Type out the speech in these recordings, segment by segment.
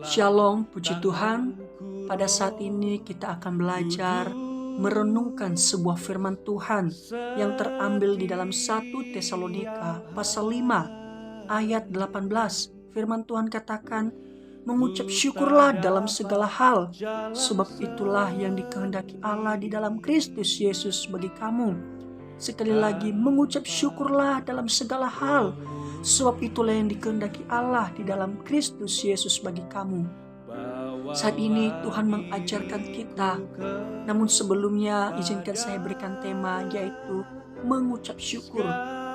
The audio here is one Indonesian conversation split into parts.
Shalom, puji Tuhan. Pada saat ini kita akan belajar merenungkan sebuah firman Tuhan yang terambil di dalam 1 Tesalonika pasal 5 ayat 18. Firman Tuhan katakan, mengucap syukurlah dalam segala hal, sebab itulah yang dikehendaki Allah di dalam Kristus Yesus bagi kamu. Sekali lagi, mengucap syukurlah dalam segala hal, sebab itulah yang dikehendaki Allah di dalam Kristus Yesus bagi kamu. Saat ini Tuhan mengajarkan kita, namun sebelumnya izinkan saya berikan tema, yaitu mengucap syukur.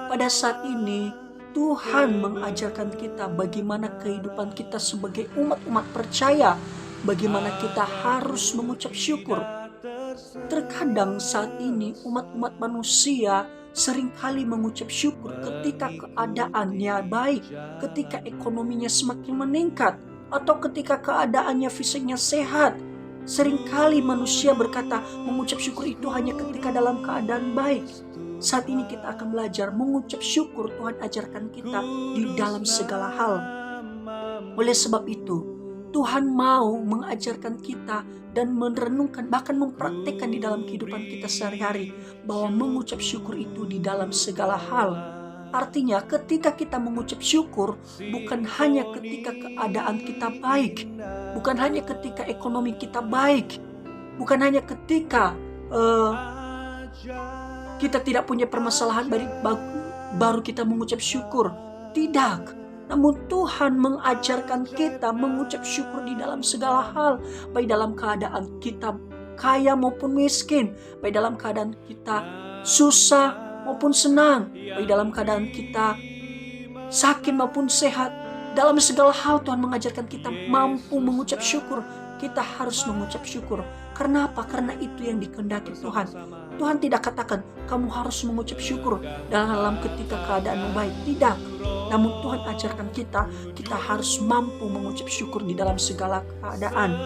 Pada saat ini Tuhan mengajarkan kita bagaimana kehidupan kita sebagai umat-umat percaya, bagaimana kita harus mengucap syukur. Terkadang saat ini umat-umat manusia seringkali mengucap syukur ketika keadaannya baik, ketika ekonominya semakin meningkat, atau ketika keadaannya fisiknya sehat. Seringkali manusia berkata mengucap syukur itu hanya ketika dalam keadaan baik. Saat ini kita akan belajar mengucap syukur. Tuhan ajarkan kita di dalam segala hal. Oleh sebab itu, Tuhan mau mengajarkan kita dan merenungkan, bahkan mempraktikkan di dalam kehidupan kita sehari-hari, bahwa mengucap syukur itu di dalam segala hal. Artinya ketika kita mengucap syukur, bukan hanya ketika keadaan kita baik, bukan hanya ketika ekonomi kita baik, bukan hanya ketika kita tidak punya permasalahan baru kita mengucap syukur. Tidak. Namun Tuhan mengajarkan kita mengucap syukur di dalam segala hal, baik dalam keadaan kita kaya maupun miskin, baik dalam keadaan kita susah maupun senang, baik dalam keadaan kita sakit maupun sehat. Dalam segala hal Tuhan mengajarkan kita mampu mengucap syukur. Kita harus mengucap syukur. Karena apa? Karena itu yang dikehendaki Tuhan. Tuhan tidak katakan kamu harus mengucap syukur dalam ketika keadaan baik. Tidak. Namun Tuhan ajarkan kita harus mampu mengucap syukur di dalam segala keadaan.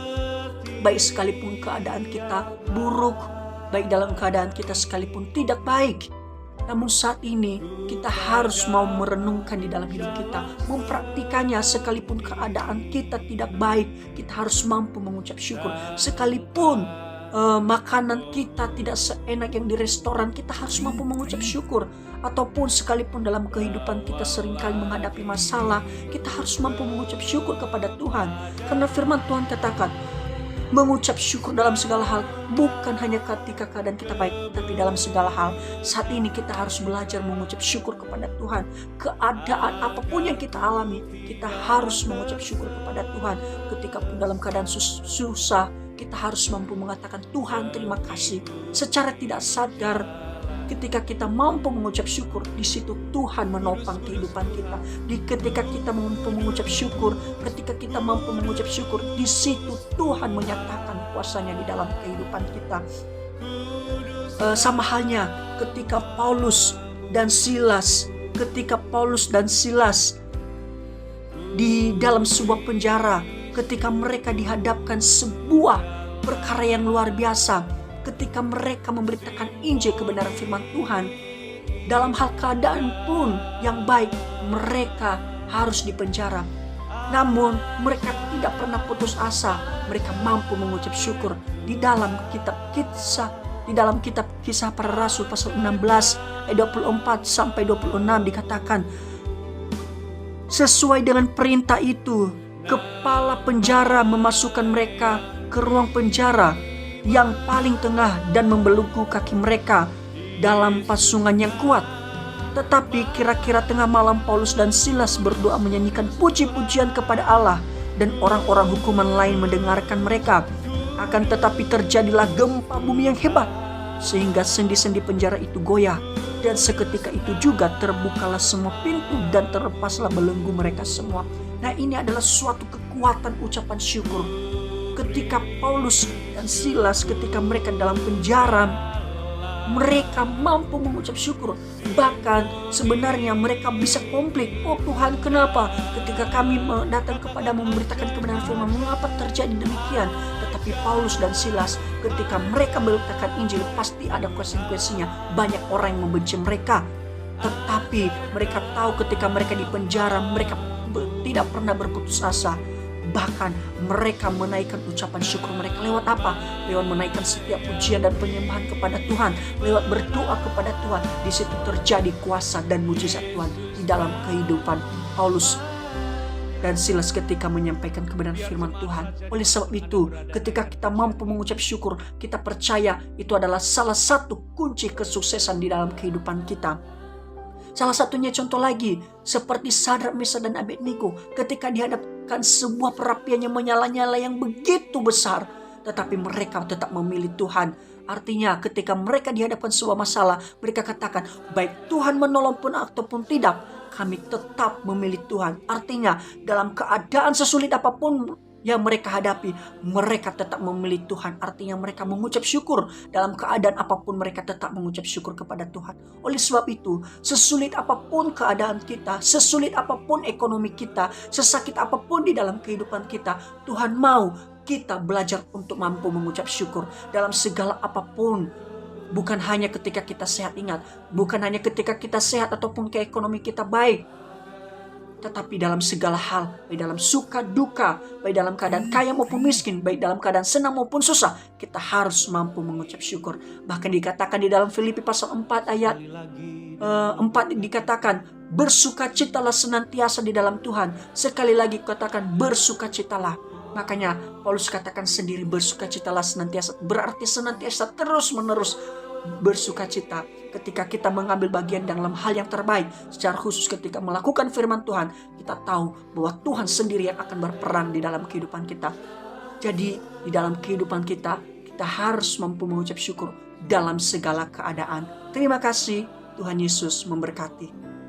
Baik sekalipun keadaan kita buruk, baik dalam keadaan kita sekalipun tidak baik. Namun saat ini kita harus mau merenungkan di dalam hidup kita, mempraktikannya. Sekalipun keadaan kita tidak baik, kita harus mampu mengucap syukur. Sekalipun makanan kita tidak seenak yang di restoran, kita harus mampu mengucap syukur. Ataupun sekalipun dalam kehidupan kita seringkali menghadapi masalah, kita harus mampu mengucap syukur kepada Tuhan. Karena firman Tuhan katakan, mengucap syukur dalam segala hal, bukan hanya ketika keadaan kita baik, tapi dalam segala hal. Saat ini kita harus belajar mengucap syukur kepada Tuhan. Keadaan apapun yang kita alami, kita harus mengucap syukur kepada Tuhan. Ketika pun dalam keadaan susah, kita harus mampu mengatakan, Tuhan terima kasih. Secara tidak sadar, ketika kita mampu mengucap syukur, di situ Tuhan menopang kehidupan kita. Ketika kita mampu mengucap syukur, ketika kita mampu mengucap syukur, di situ Tuhan menyatakan kuasanya di dalam kehidupan kita. Sama halnya ketika Paulus dan Silas di dalam sebuah penjara, ketika mereka dihadapkan sebuah perkara yang luar biasa. Ketika mereka memberitakan Injil kebenaran firman Tuhan, dalam hal keadaan pun yang baik, mereka harus dipenjara. Namun mereka tidak pernah putus asa. Mereka mampu mengucap syukur. Di dalam kitab Kisah Para Rasul pasal 16 ayat 24 sampai 26 dikatakan, sesuai dengan perintah itu, kepala penjara memasukkan mereka ke ruang penjara yang paling tengah dan membelenggu kaki mereka dalam pasungan yang kuat. Tetapi kira-kira tengah malam Paulus dan Silas berdoa menyanyikan puji-pujian kepada Allah, dan orang-orang hukuman lain mendengarkan mereka. Akan tetapi terjadilah gempa bumi yang hebat, sehingga sendi-sendi penjara itu goyah, dan seketika itu juga terbukalah semua pintu dan terlepaslah belenggu mereka semua. Nah, ini adalah suatu kekuatan ucapan syukur. Ketika Paulus dan Silas, ketika mereka dalam penjara, mereka mampu mengucap syukur. Bahkan sebenarnya mereka bisa konflik. Oh Tuhan, kenapa ketika kami datang kepadamu memberitakan kebenaran firman, mengapa terjadi demikian? Tetapi Paulus dan Silas, ketika mereka memberitakan Injil, pasti ada konsekuensinya. Banyak orang yang membenci mereka. Tetapi mereka tahu ketika mereka di penjara, mereka tidak pernah berputus asa. Bahkan mereka menaikkan ucapan syukur mereka lewat apa? Lewat menaikkan setiap pujian dan penyembahan kepada Tuhan, lewat berdoa kepada Tuhan. Di situ terjadi kuasa dan mujizat Tuhan di dalam kehidupan Paulus dan Silas ketika menyampaikan kebenaran firman Tuhan. Oleh sebab itu, ketika kita mampu mengucap syukur, kita percaya itu adalah salah satu kunci kesuksesan di dalam kehidupan kita. Salah satunya contoh lagi, seperti Sadrak, Mesak, dan Abednego ketika dihadapkan sebuah perapian yang menyala-nyala yang begitu besar, tetapi mereka tetap memilih Tuhan. Artinya ketika mereka dihadapkan sebuah masalah, mereka katakan, baik Tuhan menolong pun ataupun tidak, kami tetap memilih Tuhan. Artinya dalam keadaan sesulit apapun yang mereka hadapi, mereka tetap memilih Tuhan. Artinya mereka mengucap syukur. Dalam keadaan apapun mereka tetap mengucap syukur kepada Tuhan. Oleh sebab itu, sesulit apapun keadaan kita, sesulit apapun ekonomi kita, sesakit apapun di dalam kehidupan kita, Tuhan mau kita belajar untuk mampu mengucap syukur dalam segala apapun. Bukan hanya ketika kita sehat, ingat. Bukan hanya ketika kita sehat ataupun ke ekonomi kita baik. Tetapi dalam segala hal, baik dalam suka duka, baik dalam keadaan kaya maupun miskin, baik dalam keadaan senang maupun susah, kita harus mampu mengucap syukur. Bahkan dikatakan di dalam Filipi pasal 4 ayat 4 dikatakan, bersukacitalah senantiasa di dalam Tuhan. Sekali lagi katakan bersukacitalah. Makanya Paulus katakan sendiri bersukacitalah senantiasa. Berarti senantiasa terus menerus bersukacita ketika kita mengambil bagian dalam hal yang terbaik. Secara khusus ketika melakukan firman Tuhan, kita tahu bahwa Tuhan sendiri yang akan berperan di dalam kehidupan kita. Jadi di dalam kehidupan kita, kita harus mampu mengucap syukur dalam segala keadaan. Terima kasih, Tuhan Yesus memberkati.